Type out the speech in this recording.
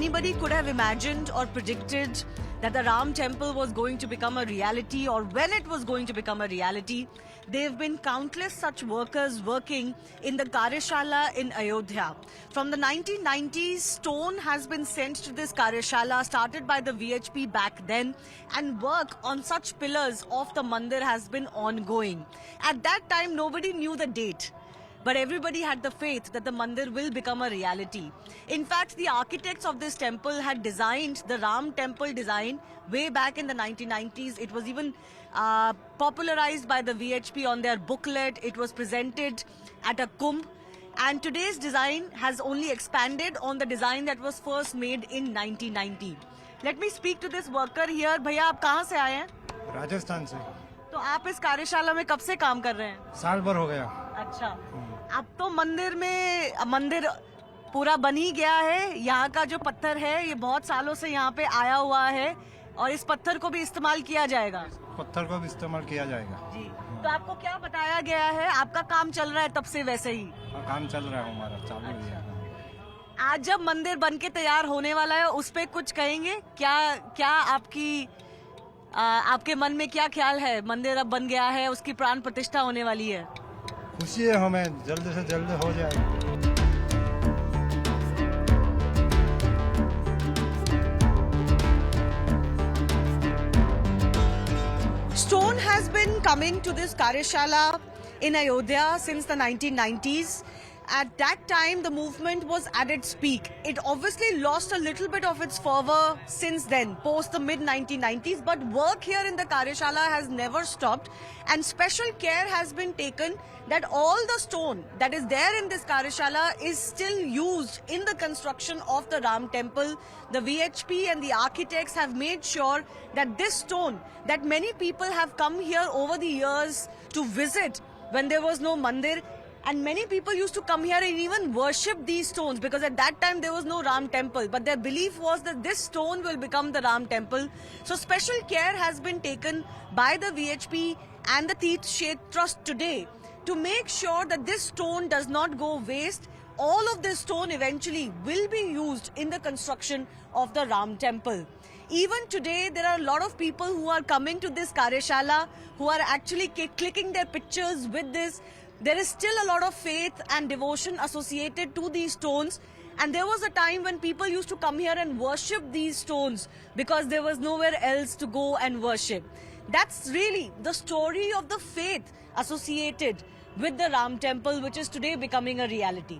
anybody could have imagined or predicted that the Ram temple was going to become a reality or when it was going to become a reality. There have been countless such workers working in the Karyashala in Ayodhya. From the 1990s, stone has been sent to this Karyashala, started by the VHP back then, and work on such pillars of the mandir has been ongoing. At that time, nobody knew the date, but everybody had the faith that the mandir will become a reality. In fact, the architects of this temple had designed the Ram temple design way back in the 1990s. It was even popularized by the VHP on their booklet. It was presented at a Kumbh. And today's design has only expanded on the design that was first made in 1990. Let me speak to this worker here. भैया आप कहाँ से आए हैं? राजस्थान से। तो आप इस कार्यशाला में कब से काम कर रहे हैं? साल भर हो गया। अच्छा, अब तो मंदिर पूरा बन ही गया है। यहाँ का जो पत्थर है ये बहुत सालों से यहाँ पे आया हुआ है और इस पत्थर को भी इस्तेमाल किया जाएगा। पत्थर को भी इस्तेमाल किया जाएगा जी। तो आपको क्या बताया गया है? आपका काम चल रहा है तब से वैसे ही? काम चल रहा है हमारा, चालू है। आज जब मंदिर बन के तैयार होने वाला है उस पे कुछ कहेंगे? क्या आपके मन में क्या ख्याल है? मंदिर अब बन गया है, उसकी प्राण प्रतिष्ठा होने वाली है। खुशी है हमें, जल्द से जल्द हो जाए। Stone has been coming to this Karyashala in Ayodhya since the 1990s. At that time, the movement was at its peak. It obviously lost a little bit of its fervor since then, post the mid-1990s, but work here in the Karyashala has never stopped, and special care has been taken that all the stone that is there in this Karyashala is still used in the construction of the Ram temple. The VHP and the architects have made sure that this stone that many people have come here over the years to visit when there was no mandir, and many people used to come here and even worship these stones because at that time there was no Ram temple. But their belief was that this stone will become the Ram temple. So special care has been taken by the VHP and the Teerth Kshetra Trust today to make sure that this stone does not go waste. All of this stone eventually will be used in the construction of the Ram temple. Even today, there are a lot of people who are coming to this Karyashala, who are actually clicking their pictures with this. There is still a lot of faith and devotion associated to these stones. And there was a time when people used to come here and worship these stones because there was nowhere else to go and worship. That's really the story of the faith associated with the Ram temple, which is today becoming a reality.